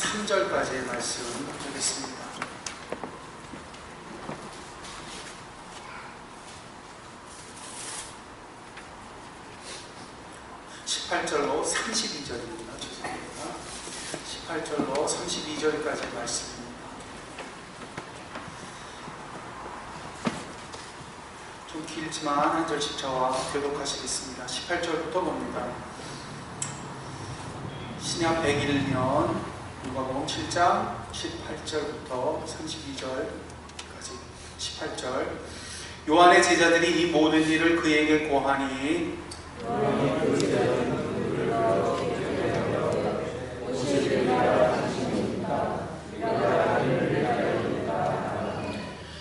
3절까지의 말씀 보겠습니다. 18절로 32절입니다. 죄송합니다. 18절로 32절까지의 말씀입니다. 좀 길지만 한 절씩 저와 교독하시겠습니다. 18절부터 봅니다. 신약 101년 누가복음 7장 18절부터 32절까지. 18절. 요한의 제자들이 이 모든 일을 그에게 고하니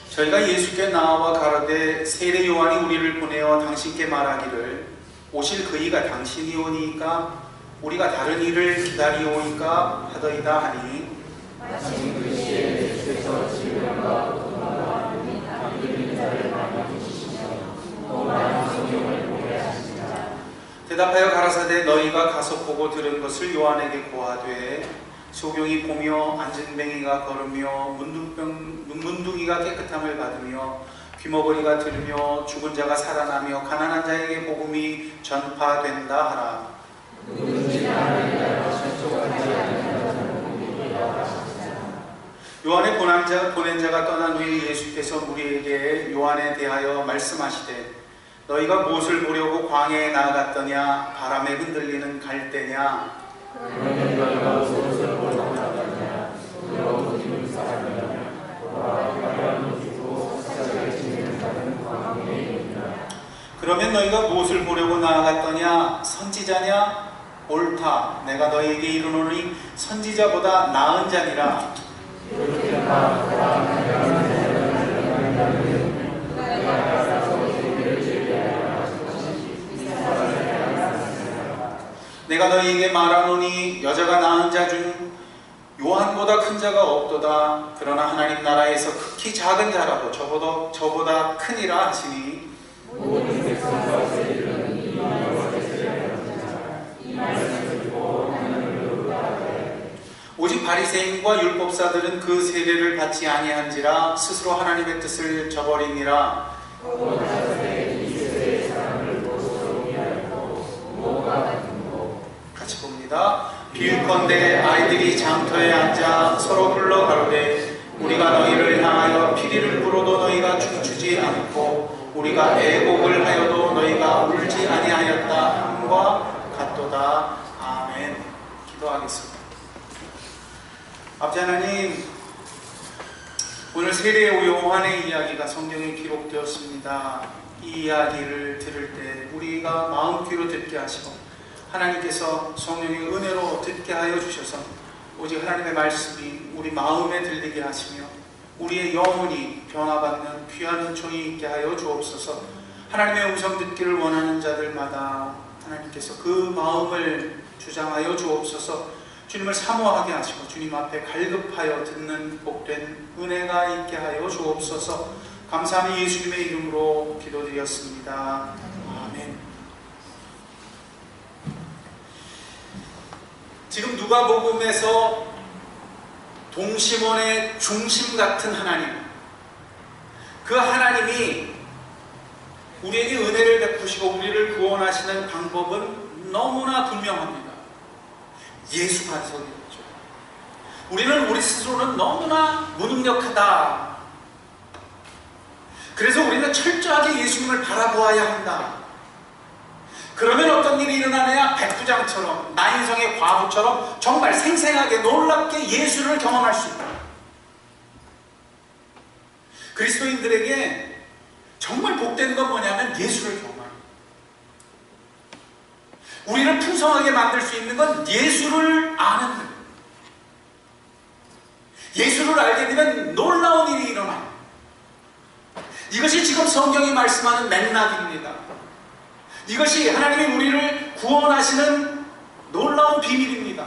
저희가 예수께 나와 가로되 세례 요한이 우리를 보내어 당신께 말하기를 오실 그이가 당신이오니까 우리가 다른 일을 기다리오니까 하더이다 하니 마침 그 시에 예수께서 질병과 고통과 병든 자를 많이 고치시며 또 많은 성령을 보게 하시니라. 대답하여 가라사대 너희가 가서 보고 들은 것을 요한에게 고하되 소경이 보며 앉은 뱅이가 걸으며 문둥이가 깨끗함을 받으며 귀머거리가 들으며 죽은 자가 살아나며 가난한 자에게 복음이 전파된다 하라. 요한의 보낸 자가 떠난 후에 예수께서 무리에게 요한에 대하여 말씀하시되 너희가 무엇을 보려고 광야에 나아갔더냐? 바람에 흔들리는 갈대냐? 그러면 너희가 무엇을 보려고 나아갔더냐? 선지자냐? 옳다. 내가 너희에게 이르노니 선지자보다 나은 자니라. 내가 너희에게 말하노니 여자가 낳은 자 중 요한보다 큰 자가 없도다. 그러나 하나님 나라에서 극히 작은 자라도 저보다 크니라 하시니 오직 바리새인과 율법사들은 그 세례를 받지 아니한지라 스스로 하나님의 뜻을 저버리니라. 같이 봅니다. 비유컨대 아이들이 장터에 앉아 서로 흘러가로되 우리가 너희를 향하여 피리를 불어도 너희가 춤추지 않고 우리가 애곡을 하여도 너희가 울지 아니하였다 함과 같도다. 아멘. 기도하겠습니다. 아버지 하나님, 오늘 세례 요한의 이야기가 성경에 기록되었습니다. 이 이야기를 들을 때 우리가 마음 귀로 듣게 하시고 하나님께서 성령의 은혜로 듣게 하여 주셔서 오직 하나님의 말씀이 우리 마음에 들리게 하시며 우리의 영혼이 변화받는 귀한 은총이 있게 하여 주옵소서. 하나님의 음성 듣기를 원하는 자들마다 하나님께서 그 마음을 주장하여 주옵소서. 주님을 사모하게 하시고 주님 앞에 갈급하여 듣는 복된 은혜가 있게 하여 주옵소서. 감사함이 예수님의 이름으로 기도드렸습니다. 아멘. 지금 누가복음에서 동심원의 중심 같은 하나님, 그 하나님이 우리에게 은혜를 베푸시고 우리를 구원하시는 방법은 너무나 분명합니다. 예수 반석이었죠. 우리는 우리 스스로는 너무나 무능력하다. 그래서 우리는 철저하게 예수님을 바라보아야 한다. 그러면 어떤 일이 일어나느냐? 백부장처럼, 나인성의 과부처럼 정말 생생하게 놀랍게 예수를 경험할 수 있다. 그리스도인들에게 정말 복된 건 뭐냐면 예수를 경험하는 거예요. 우리를 풍성하게 만들 수 있는 건 예수를 아는 거예요. 예수를 알게 되면 놀라운 일이 일어나요. 이것이 지금 성경이 말씀하는 맥락입니다. 이것이 하나님이 우리를 구원하시는 놀라운 비밀입니다.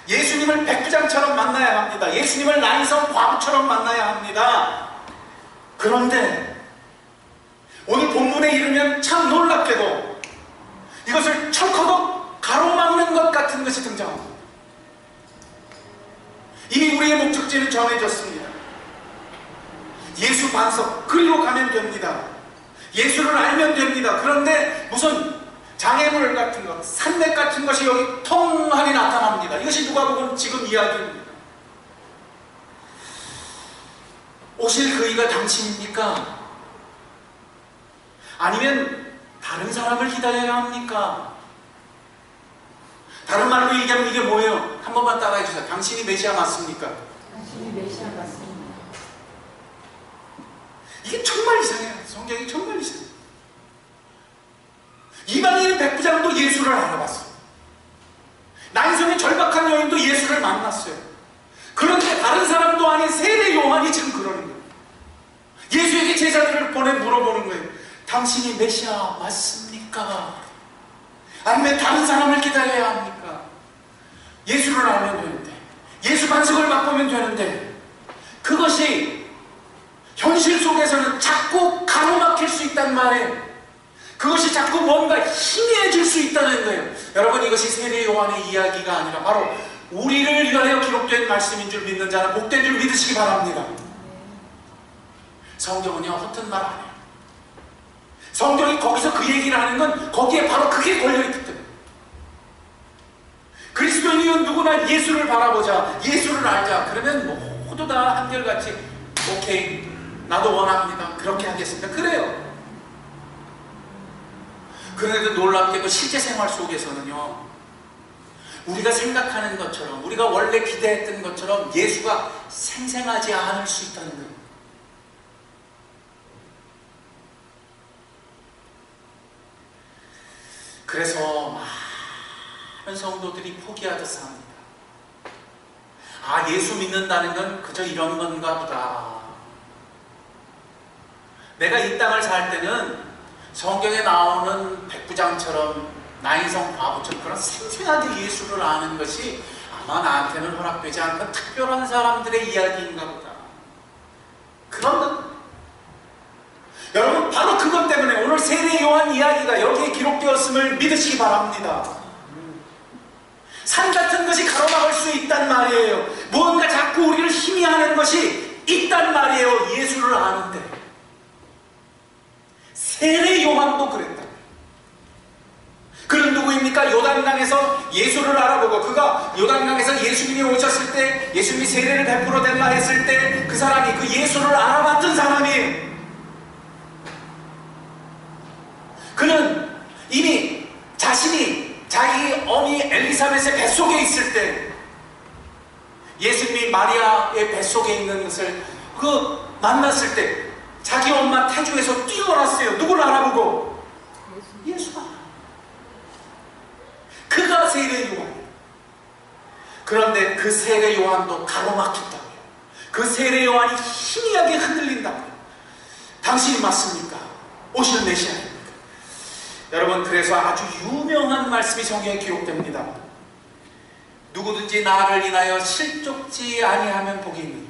예수님을 백부장처럼 만나야 합니다. 예수님을 나인성 과부처럼 만나야 합니다. 그런데 오늘 본문에 이르면 참 놀랍게도 이것을 철커덕 가로막는 것 같은 것이 등장합니다. 이미 우리의 목적지는 정해졌습니다. 예수 반석, 그리로 가면 됩니다. 예수를 알면 됩니다. 그런데 무슨 장애물 같은 것, 산맥 같은 것이 여기 통하게 나타납니다. 이것이 누가복음 지금 이야기입니다. 오실 그이가 당신입니까? 아니면 다른 사람을 기다려야 합니까? 다른 말로 얘기하면 이게 뭐예요? 한 번만 따라해 주세요. 당신이 메시아 맞습니까? 당신이 메시아 맞습니다. 이게 정말 이상해요. 성경이 정말 이상해요. 이방인 백부장도 예수를 알아봤어요. 난성의 절박한 여인도 예수를 만났어요. 그런데 다른 사람도 아닌 세례 요한이 지금 그러는 거예요. 예수에게 제자들을 보내 물어보는 거예요. 당신이 메시아 맞습니까? 아니면 다른 사람을 기다려야 합니까? 예수를 알면 되는데, 예수 반석을 맛보면 되는데, 그것이 현실 속에서는 자꾸 가로막힐 수 있단 말이에요. 그것이 자꾸 뭔가 희미해질 수 있다는 거예요. 여러분, 이것이 세례 요한의 이야기가 아니라 바로 우리를 위하여 기록된 말씀인 줄 믿는 자는 복된 줄 믿으시기 바랍니다. 성경은요, 허튼 말 안 해요. 성경이 거기서 그 얘기를 하는 건 거기에 바로 그게 걸려있기 때문에. 그리스도인은 누구나 예수를 바라보자, 예수를 알자. 그러면 모두 다 한결같이 오케이, 나도 원합니다, 그렇게 하겠습니다. 그래요. 그런데도 놀랍게도 실제 생활 속에서는요, 우리가 생각하는 것처럼, 우리가 원래 기대했던 것처럼 예수가 생생하지 않을 수 있다는 거예요. 그래서 많은 성도들이 포기하듯 삽니다. 아, 예수 믿는다는 건 그저 이런 건가 보다. 내가 이 땅을 살 때는 성경에 나오는 백부장처럼 나인성 바보처럼 그런 생생하게 예수를 아는 것이 아마 나한테는 허락되지 않는 특별한 사람들의 이야기인가 보다. 그런 여러분, 바로 그것 때문에 오늘 세례 요한 이야기가 여기에 기록되었음을 믿으시기 바랍니다. 산 같은 것이 가로막을 수 있단 말이에요. 무언가 자꾸 우리를 희미하는 것이 있단 말이에요. 예수를 아는데. 세례 요한도 그랬다. 그는 누구입니까? 요단강에서 예수를 알아보고, 그가 요단강에서 예수님이 오셨을 때, 예수님이 세례를 베풀어 달라 했을 때 그 사람이 그 예수를 알아봤던 사람이에요. 그는 이미 자신이 자기 어미 엘리사벳의 뱃속에 있을 때 예수님이 마리아의 뱃속에 있는 것을 만났을 때 자기 엄마 태주에서 뛰어났어요. 누굴 알아보고? 예수가. 그가 세례 요한. 그런데 그 세례 요한도 가로막힌다고요. 그 세례 요한이 희미하게 흔들린다고요. 당신이 맞습니까? 오실 메시아입니까? 여러분, 그래서 아주 유명한 말씀이 성경에 기록됩니다. 누구든지 나를 인하여 실족지 아니하면 복이 있니.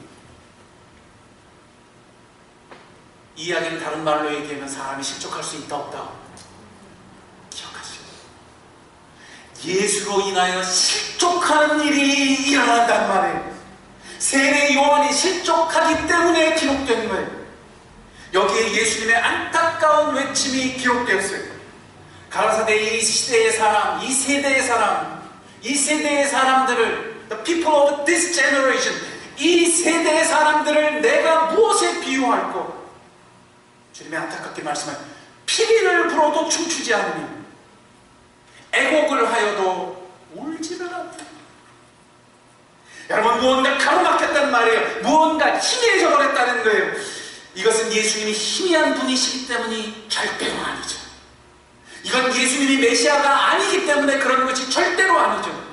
이 이야기는 다른 말로 얘기하면 사람이 실족할 수 있다 없다. 기억하시고, 예수로 인하여 실족하는 일이 일어난단 말이에요. 세례 요한이 실족하기 때문에 기록된 거예요. 여기에 예수님의 안타까운 외침이 기록되었어요. 가라사대 이 시대의 사람, 이 세대의 사람, 이 세대의 사람들을, the people of this generation, 이 세대의 사람들을 내가 무엇에 비유할꼬? 주님의 안타깝게 말씀하여 피리를 불어도 춤추지 않으며 애곡을 하여도 울지를 않다. 여러분, 무언가 가로막혔단 말이에요. 무언가 희미해져 버렸다는 거예요. 이것은 예수님이 희미한 분이시기 때문이 절대로 아니죠. 이건 예수님이 메시아가 아니기 때문에 그런 것이 절대로 아니죠.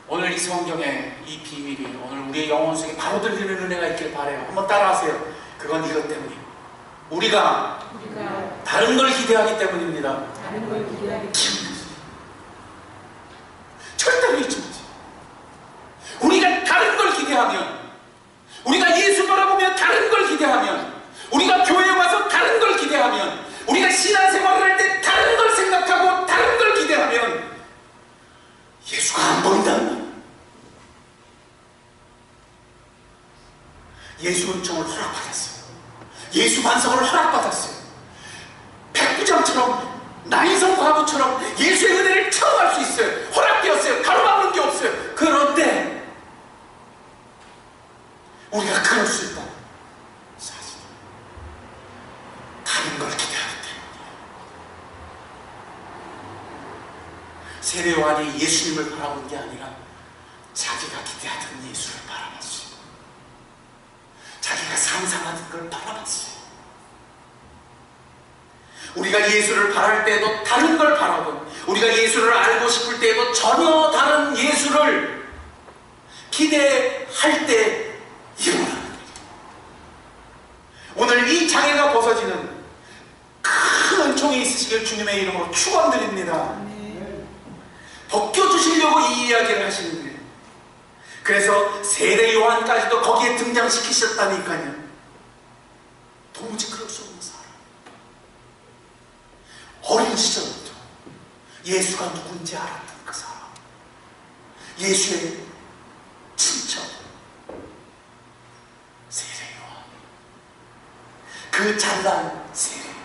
오늘 이 성경의 이 비밀이 오늘 우리의 영혼 속에 바로 들리는 은혜가 있길 바라요. 한번 따라하세요. 그건 이것 때문이에요. 우리가 다른 걸 기대하기 때문입니다. 다른 걸 기대하기 때문에. 절대로 잊지 마세요. 우리가 다른 걸 기대하면, 우리가 예수 바라보며 다른 걸 기대하면, 우리가 교회에 와서 다른 걸 기대하면, 우리가 신앙생활을 할 때 다른 걸 생각하고 다른 걸 기대하면 예수가 안 보인다는 거예요. 예수 은총을 허락받았어요. 예수 반석을 허락받았어요. 백부장처럼 나인성 과부처럼 예수의 은혜를 체험할 수 있어요. 허락되었어요. 가로막는 게 없어요. 그런데 우리가 그럴 수 있다. 사실 다른 걸 기대하기 때문이에요. 세례 요한이 예수님을 바라본 게 아니라 자기가 기대하던 예수를 바라봤어요. 자기가 상상하던 걸 바라봤어요. 우리가 예수를 바랄 때에도 다른 걸 바라고, 우리가 예수를 알고 싶을 때에도 전혀 다른 예수를 기대할 때 일어나는 거예요. 오늘 이 장애가 벗어지는 큰 은총이 있으시길 주님의 이름으로 축원드립니다. 벗겨주시려고 이 이야기를 하시는 거예요. 그래서 세례 요한까지도 거기에 등장시키셨다니까요. 도무지 그럴 수 없는 사람. 어린 시절부터 예수가 누군지 알았던 그 사람. 예수의 친척 세례 요한. 그 잘난 세례 요한.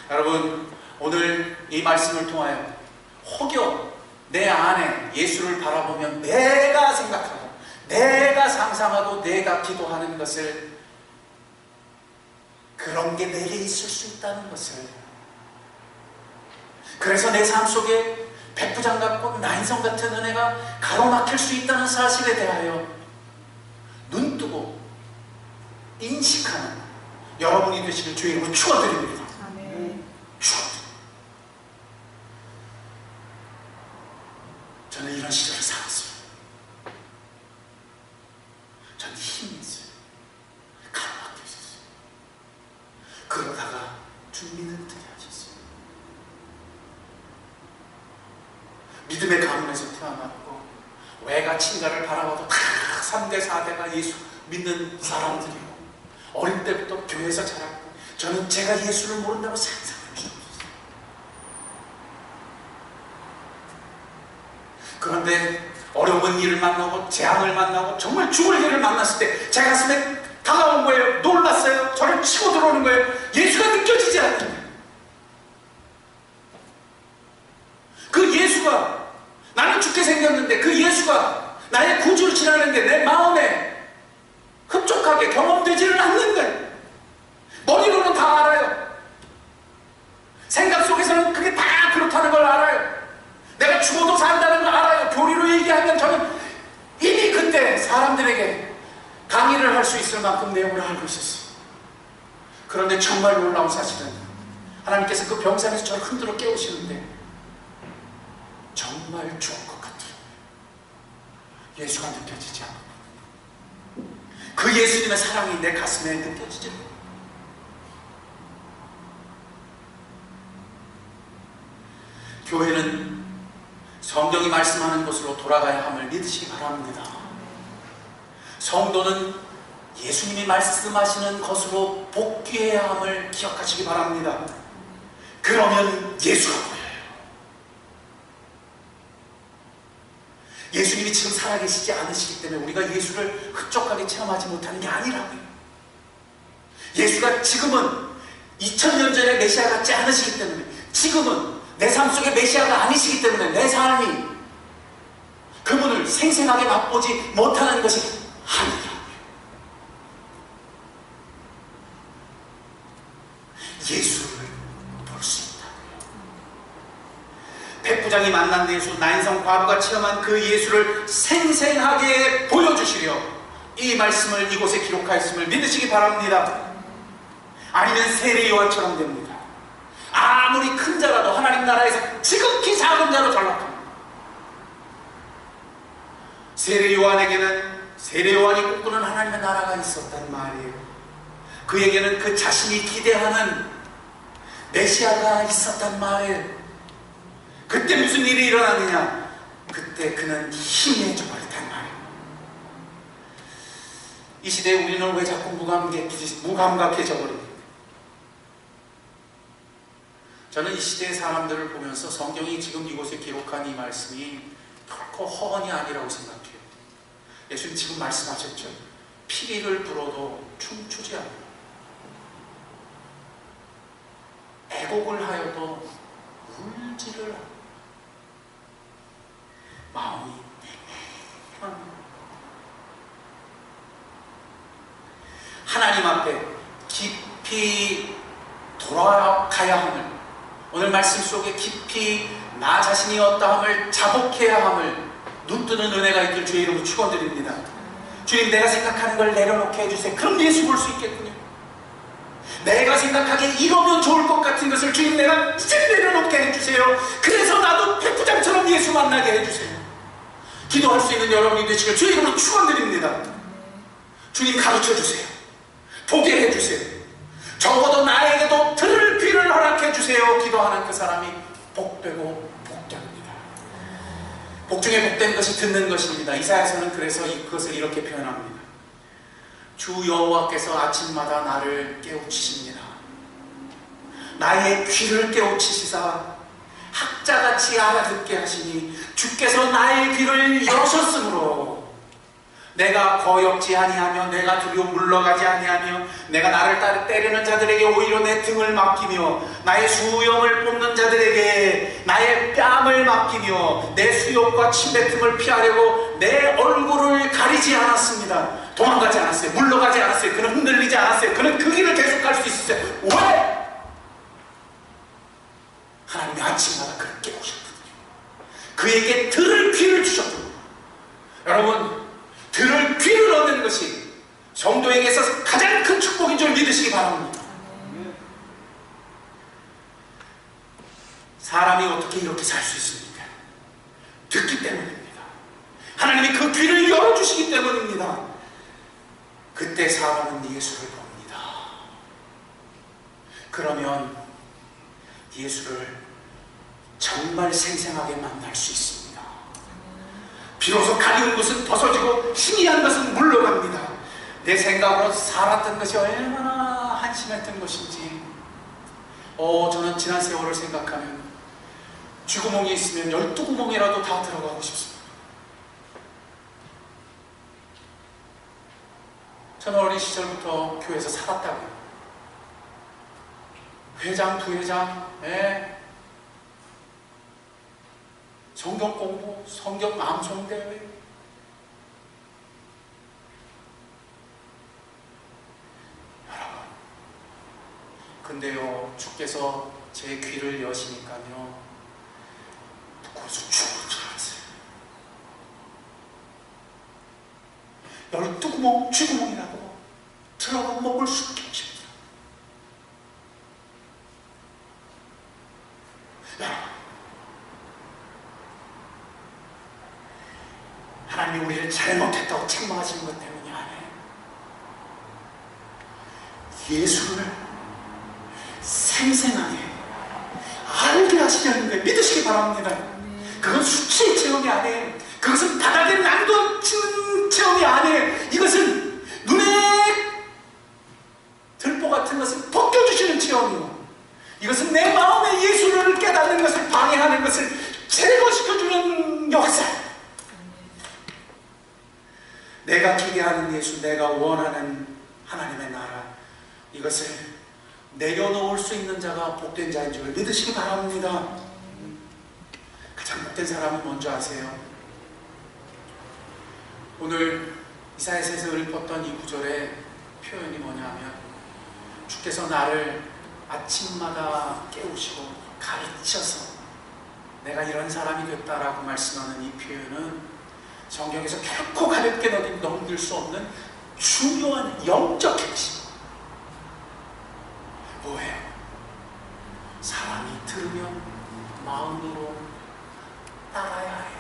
여러분, 오늘 이 말씀을 통하여 혹여 내 안에 예수를 바라보면 내가 생각하고 내가 상상하고 내가 기도하는 것을, 그런 게 내게 있을 수 있다는 것을, 그래서 내 삶 속에 백부장 같고 나인성 같은 은혜가 가로막힐 수 있다는 사실에 대하여 눈뜨고 인식하는 여러분이 되시길 주의 이름으로 축원드립니다. 아멘. 축원드립니다. 저는 이런 시절을 살았어요. 저는 힘이 있어요. 가로막혀 있었어요. 그러다가 주님이 눈뜨게 하셨어요. 믿음의 가문에서 태어났고 외가 친가를 바라봐도 다 3대 4대가 예수 믿는 사람들이고 어린 때부터 교회에서 자랐고, 저는 제가 예수를 모른다고 상상할 수 없었어요. 그런데 어려운 일을 만나고 재앙을 만나고 정말 죽을 일을 만났을 때 제 가슴에 다가온 거예요. 놀랐어요. 저를 치고 들어오는 거예요. 예수가 느껴지지 않는 거예요. 그 예수가, 나는 죽게 생겼는데 그 예수가 나의 구주를 지나는데 내 마음에 흡족하게 경험되지는 않는 거예요. 머리로는 다 알아요. 생각 속에서는 그게 다 그렇다는 걸 알아요. 내가 죽어도 산다는 걸 알아요. 교리로 얘기하면 저는 이미 그때 사람들에게 강의를 할 수 있을 만큼 내용을 알고 있었어요. 그런데 정말 놀라운 사실은 하나님께서 그 병상에서 저를 흔들어 깨우시는데 정말 죽을 것 같아요. 예수가 느껴지지 않고, 그 예수님의 사랑이 내 가슴에 느껴지지 않고, 교회는 성경이 말씀하는 곳으로 돌아가야 함을 믿으시기 바랍니다. 성도는 예수님이 말씀하시는 것으로 복귀해야 함을 기억하시기 바랍니다. 그러면 예수가 보여요. 예수님이 지금 살아계시지 않으시기 때문에 우리가 예수를 흡족하게 체험하지 못하는 게 아니라고요. 예수가 지금은 2000년 전에 메시아 같지 않으시기 때문에, 지금은 내 삶 속에 메시아가 아니시기 때문에 내 삶이 그분을 생생하게 맛보지 못하는 것이 아니라고요. 예수를 볼 수 있다고요. 백부장이 만난 예수, 나인성 과부가 체험한 그 예수를 생생하게 보여주시려 이 말씀을 이곳에 기록하였음을 믿으시기 바랍니다. 아니면 세례 요한처럼 됩니다. 아무리 큰 자라도 하나님 나라에서 지극히 작은 자로 전락합니다. 세례 요한에게는 세례 요한이 꿈꾸는 하나님의 나라가 있었단 말이에요. 그에게는 그 자신이 기대하는 메시아가 있었단 말이에요. 그때 무슨 일이 일어나느냐? 그때 그는 희미해져 버렸단 말이에요. 이 시대에 우리는 왜 자꾸 무감각해져 버립니까? 저는 이 시대의 사람들을 보면서 성경이 지금 이곳에 기록한 이 말씀이 결코 허언이 아니라고 생각해요. 예수님 지금 말씀하셨죠. 피리를 불어도 춤추지 않고 애곡을 하여도 울지를 않고 마음이 하나님 앞에 깊이 돌아가야 함을, 오늘 말씀 속에 깊이 나 자신이 어떠함을 자복해야 함을 눈뜨는 은혜가 있길 주의 이름으로 축원드립니다. 주님, 내가 생각하는 걸 내려놓게 해주세요. 그럼 예수 볼 수 있겠군요. 내가 생각하기에 이러면 좋을 것 같은 것을 주님, 내가 이제 내려놓게 해주세요. 그래서 나도 백부장처럼 예수 만나게 해주세요. 기도할 수 있는 여러분이 되시길 주의 이름으로 축원드립니다. 주님, 가르쳐주세요. 보게 해주세요. 적어도 나에게도 들을 귀를 허락해 주세요. 기도하는 그 사람이 복되고 복됩니다. 복 중에 복된 것이 듣는 것입니다. 이사야서는 그래서 그것을 이렇게 표현합니다. 주 여호와께서 아침마다 나를 깨우치십니다. 나의 귀를 깨우치시사 학자같이 알아듣게 하시니 주께서 나의 귀를 여셨으므로 내가 거역지 아니하며 내가 두려워 물러가지 아니하며 내가 나를 때리는 자들에게 오히려 내 등을 맡기며 나의 수염을 뽑는 자들에게 나의 뺨을 맡기며 내 수욕과 침뱉음을 피하려고 내 얼굴을 가리지 않았습니다. 도망가지 않았어요. 물러가지 않았어요. 그는 흔들리지 않았어요. 그는 그 길을 계속할 수 있었어요. 왜? 하나님이 아침마다 그를 깨우셨거든요. 그에게 들을 귀를 주셨거든요. 여러분, 들을 귀를 얻는 것이 성도에게 있어서 가장 큰 축복인 줄 믿으시기 바랍니다. 사람이 어떻게 이렇게 살 수 있습니까? 듣기 때문입니다. 하나님이 그 귀를 열어주시기 때문입니다. 그때 사람은 예수를 봅니다. 그러면 예수를 정말 생생하게 만날 수 있습니다. 비로소 가리운 것은 벗어지고 희미한 것은 물러갑니다. 내 생각으로 살았던 것이 얼마나 한심했던 것인지, 저는 지난 세월을 생각하면 쥐구멍이 있으면 12구멍이라도 다 들어가고 싶습니다. 저는 어린 시절부터 교회에서 살았다고요. 회장, 부회장, 성경 공부, 성경 암송대회, 여러분, 근데요, 주께서 제 귀를 여시니까요, 거기서 죽을 줄 알았어요. 12구멍, 쥐구멍이라도 들어가 먹을 수 없게 하십니다. 하나님이 우리를 잘못했다고 책망하시는 것 때문이 아니에요. 예수를 생생하게 알게 하시려는 거예요. 믿으시기 바랍니다. 그건 수치의 체험이 아니에요. 그것은 바닥에 남겨치는 체험이 아니에요. 이것은 눈에 들보 같은 것을 벗겨주시는 체험이에요. 이것은 내 마음에 예수를 깨닫는 것을 방해하는 것을 제거시켜주는 역사. 내가 기대하는 예수, 내가 원하는 하나님의 나라, 이것을 내려놓을 수 있는 자가 복된 자인 줄 믿으시기 바랍니다. 가장 복된 사람은 뭔지 아세요? 오늘 이사야서에서 읊었던 이 구절의 표현이 뭐냐면, 주께서 나를 아침마다 깨우시고 가르쳐서 내가 이런 사람이 됐다라고 말씀하는 이 표현은 성경에서 결코 가볍게 넘길 수 없는 중요한 영적 핵심. 뭐예요? 사람이 들으면 마음으로 따라야 해요.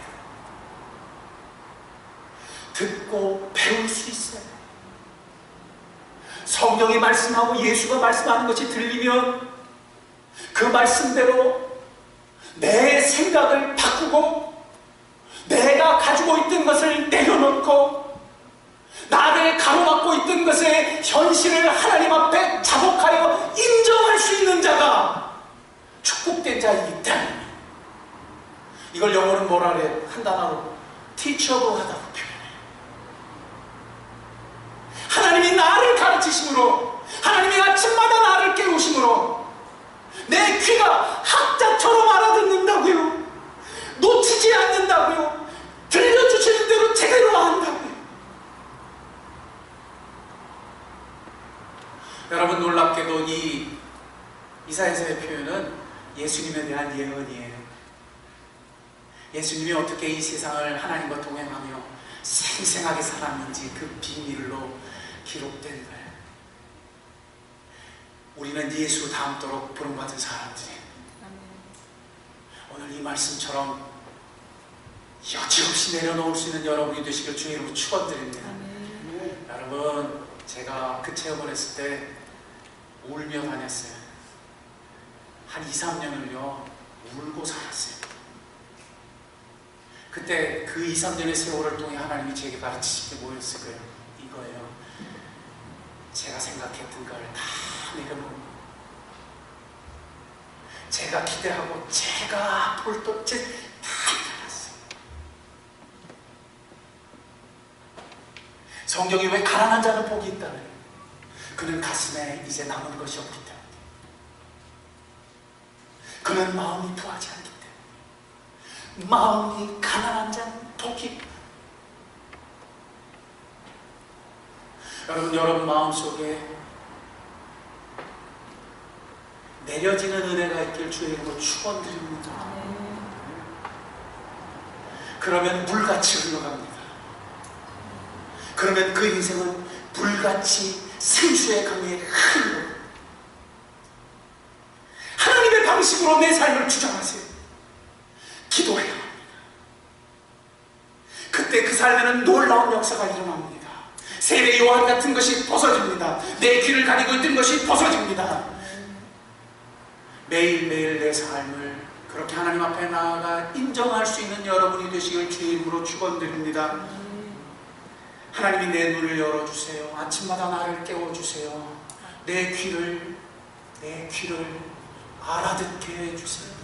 듣고 배울 수 있어요. 성경이 말씀하고 예수가 말씀하는 것이 들리면 그 말씀대로 내 생각을 바꾸고 내가 가지고 있던 것을 내려놓고 나를 가로막고 있던 것의 현실을 하나님 앞에 자복하여 인정할 수 있는 자가 축복된 자이기 때문에, 이걸 영어로는 뭐라 그래요? 한 단어로 teachable 하다고 표현해요. 하나님이 나를 가르치심으로, 하나님이 아침마다 나를 깨우심으로 내 귀가 학자처럼 알아듣는다고요. 놓치지 않는다고요. 들려주시는 대로 제대로 한다고요. 여러분, 놀랍게도 이 이사야서의 표현은 예수님에 대한 예언이에요. 예수님이 어떻게 이 세상을 하나님과 동행하며 생생하게 살았는지 그 비밀로 기록된 거예요. 우리는 예수 닮도록 부름받은 사람들이에요. 오늘 이 말씀처럼 여지없이 내려놓을 수 있는 여러분이 되시길 주의 이름으로 축원드립니다. 여러분, 제가 그 체험을 했을 때 울며 다녔어요. 한 2, 3년을요 울고 살았어요. 그때 그 2, 3년의 세월을 통해 하나님이 제게 가르치신 게 뭐였을 거예요? 이거예요. 제가 생각했던 걸 다 내려놓는, 제가 기대하고 제가 볼던 다 내려놨어요. 성경이 왜 가난한 자는 복이 있다 그래요? 그는 가슴에 이제 남은 것이 없기 때문에, 그는 마음이 부하지 않기 때문에. 마음이 가난한 자는 복이. 여러분 마음속에 내려지는 은혜가 있길 주의 이름으로 축원드립니다. 그러면 물같이 흘러갑니다. 그러면 그 인생은 불같이 생수의 강에 흘러 하나님의 방식으로 내 삶을 주장하세요. 기도해야 합니다. 그때 그 삶에는 놀라운 역사가 일어납니다. 세례 요한 같은 것이 벗어집니다. 내 귀를 가리고 있던 것이 벗어집니다. 매일매일 내 삶을 그렇게 하나님 앞에 나아가 인정할 수 있는 여러분이 되시길 주의 이름으로 축원드립니다. 하나님이 내 눈을 열어주세요. 아침마다 나를 깨워주세요. 내 귀를 알아듣게 해주세요.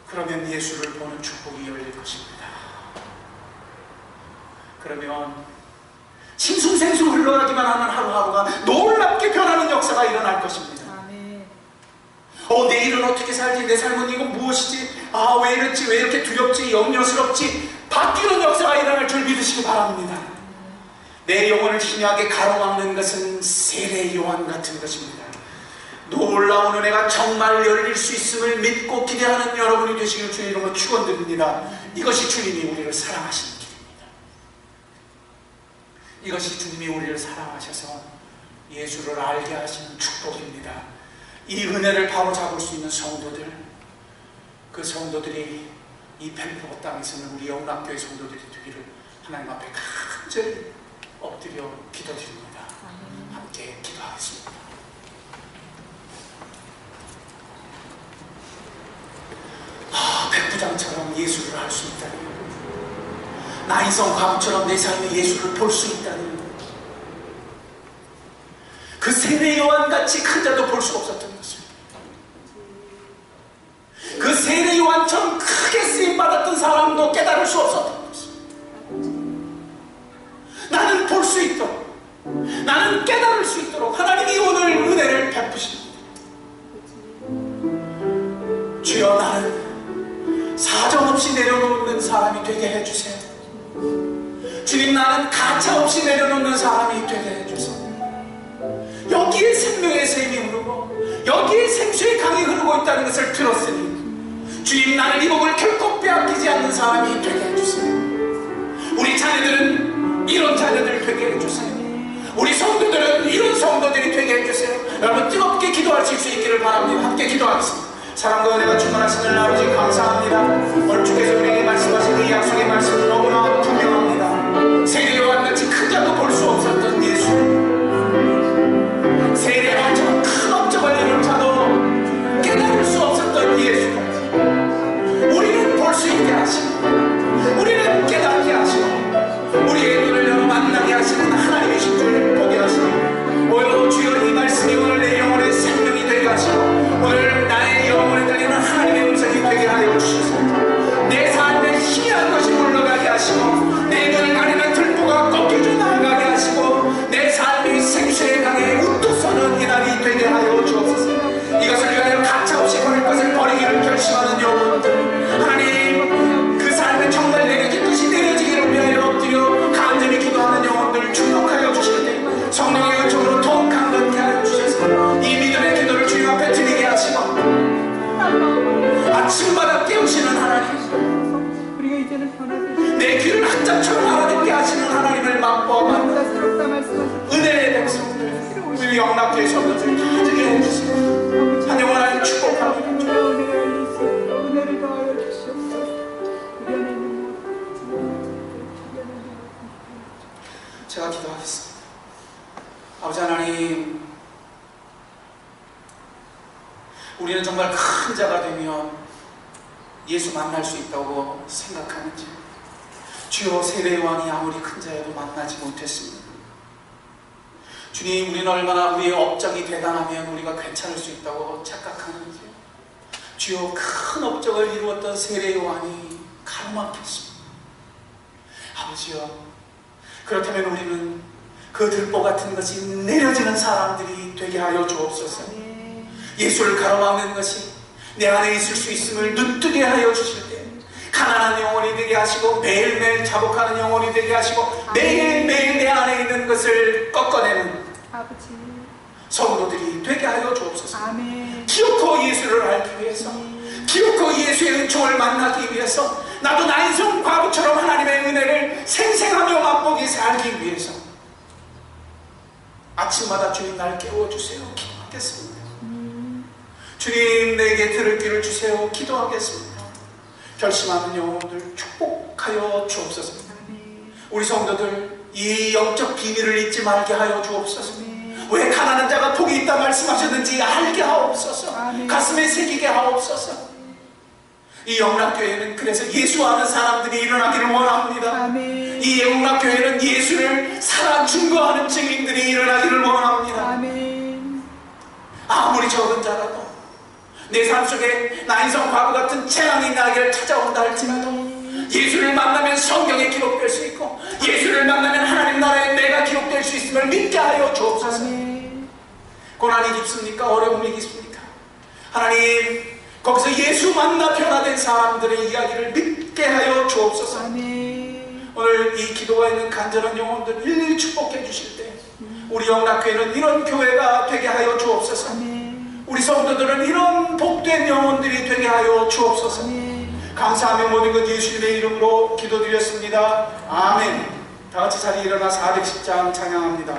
그러면 예수를 보는 축복이 열릴 것입니다. 그러면 싱숭생숭 흘러가기만 하는 하루하루가 놀랍게 변하는 역사가 일어날 것입니다. 내일은 어떻게 살지? 내 삶은 이거 무엇이지? 왜 이렇지? 왜 이렇게 두렵지? 염려스럽지? 바뀌는 역사가 일어날 줄 믿으시기 바랍니다. 내 영혼을 희미하게 가로막는 것은 세례 요한 같은 것입니다. 놀라운 은혜가 정말 열릴 수 있음을 믿고 기대하는 여러분이 되시길 주의 이름으로 축원드립니다. 이것이 주님이 우리를 사랑하시는 길입니다. 이것이 주님이 우리를 사랑하셔서 예수를 알게 하시는 축복입니다. 이 은혜를 바로잡을 수 있는 성도들, 그 성도들이 이 벨프고 땅에서는 우리 영락교회 성도들이 되기를 하나님 앞에 간절히 엎드려 기도드립니다. 함께 기도하겠습니다. 백부장처럼 예수를 알 수 있다니, 나인성 과부처럼 내 삶에 예수를 볼 수 있다니, 그 세례 요한같이 큰 자도 볼 수 없었던 것입니다. 그 세례 요한처럼 크게 쓰임받았던 사람도 깨달을 수 없었던 것입니다. 나는 볼 수 있도록, 나는 깨달을 수 있도록 하나님이 오늘 은혜를 베푸십니다. 주여, 나는 사정없이 내려놓는 사람이 되게 해주세요. 주님, 나는 가차없이 내려놓는 사람이 되게 해주세요. 여기에 생명의 샘이 흐르고 여기에 생수의 강이 흐르고 있다는 것을 들었으니 주님, 나는 이 복을 결코 빼앗기지 않는 사람이 되게 해주세요. 우리 자녀들은 이런 자녀들 되게 해주세요. 우리 성도들은 이런 성도들이 되게 해주세요. 여러분, 뜨겁게 기도하실 수 있기를 바랍니다. 함께 기도하겠습니다. 사랑과 은혜가 충만하시는 아버지, 감사합니다. 오늘 주께서 우리에게 말씀하신 이 약속의 말씀은 너무나 분명합니다. 세례 요한같이 큰 자도 볼 수 없었던 예수, 세례와 저 큰 업적을 이룬 자도 깨달을 수 없었던 예수가 우리는 볼 수 있게 하시고, 우리는 깨닫게 하시고, 우리의 눈을 열어 만나게 하시는 하나님이신 줄 보게 하시고, 오여 주여, 이 말씀이 오늘 내 영혼의 생명이 되게 하시고, 오늘 나의 영혼에 달리는 하나님의 음성이 되게 하여 주시소서. 내 삶에 희미한 것이 물러가게 하시고, 내 눈을 가리는 들보가 꺾여져 나아가게 이제는 변화되시고 내 귀를 한 장처럼 알아듣게 하시는 하나님을 맛보아 보다 새롭다 말씀하셨습니다. 은혜의 백성들, 우리 영락교회 성도들 가지게 해주세요. 한 영원한 축복합니다. 은혜를 더하여 주시옵소서. 우리 안에 있는 제가 기도하겠습니다. 아버지 하나님, 우리는 정말 큰 자가 되면 예수 만날 수 있다고 생각하는지, 주여 세례 요한이 아무리 큰 자여도 만나지 못했습니다. 주님, 우리는 얼마나 우리의 업적이 대단하면 우리가 괜찮을 수 있다고 착각하는지, 주여 큰 업적을 이루었던 세례 요한이 가로막혔습니다. 아버지여, 그렇다면 우리는 그 들보 같은 것이 내려지는 사람들이 되게 하여 주옵소서. 예수를 가로막는 것이 내 안에 있을 수 있음을 눈뜨게 하여 주실 때, 가난한 영혼이 되게 하시고 매일매일 자복하는 영혼이 되게 하시고 매일매일 내 안에 있는 것을 꺾어내는 아버지 성도들이 되게 하여 주옵소서. 아멘. 기어코 예수를 알기 위해서, 기어코 예수의 은총을 만나기 위해서, 나도 나인성 과부처럼 하나님의 은혜를 생생하며 맛보기 살기 위해서 아침마다 주님 날 깨워주세요. 기도하겠습니다. 주님, 내게 들을 길을 주세요. 기도하겠습니다. 결심하는 영혼들 축복하여 주옵소서. 우리 성도들 이 영적 비밀을 잊지 말게 하여 주옵소서. 왜 가난한 자가 복이 있다 말씀하셨는지 알게 하옵소서. 가슴에 새기게 하옵소서. 이 영락교회는 그래서 예수 아는 사람들이 일어나기를 원합니다. 아멘. 이 영락교회는 예수를 살아 증거하는 증인들이 일어나기를 원합니다. 아멘. 아무리 적은 자라도 내 삶 속에 나인성 과부 같은 재앙이 나를 찾아온다 할지라도 예수를 만나면 성경에 기록될 수 있고, 예수를 만나면 하나님 나라에 내가 기록될 수 있음을 믿게 하여 주옵소서. 아멘. 고난이 깊습니까? 어려움이 깊습니까? 하나님, 거기서 예수 만나 변화된 사람들의 이야기를 믿게 하여 주옵소서. 아멘. 오늘 이 기도가 있는 간절한 영혼들 일일이 축복해 주실 때 우리 영락교회는 이런 교회가 되게 하여 주옵소서. 아멘. 우리 성도들은 이런 복된 영혼들이 되게 하여 주옵소서. 아멘. 감사하며 모든 것 예수님의 이름으로 기도드렸습니다. 아멘. 다 같이 자리에 일어나 410장 찬양합니다.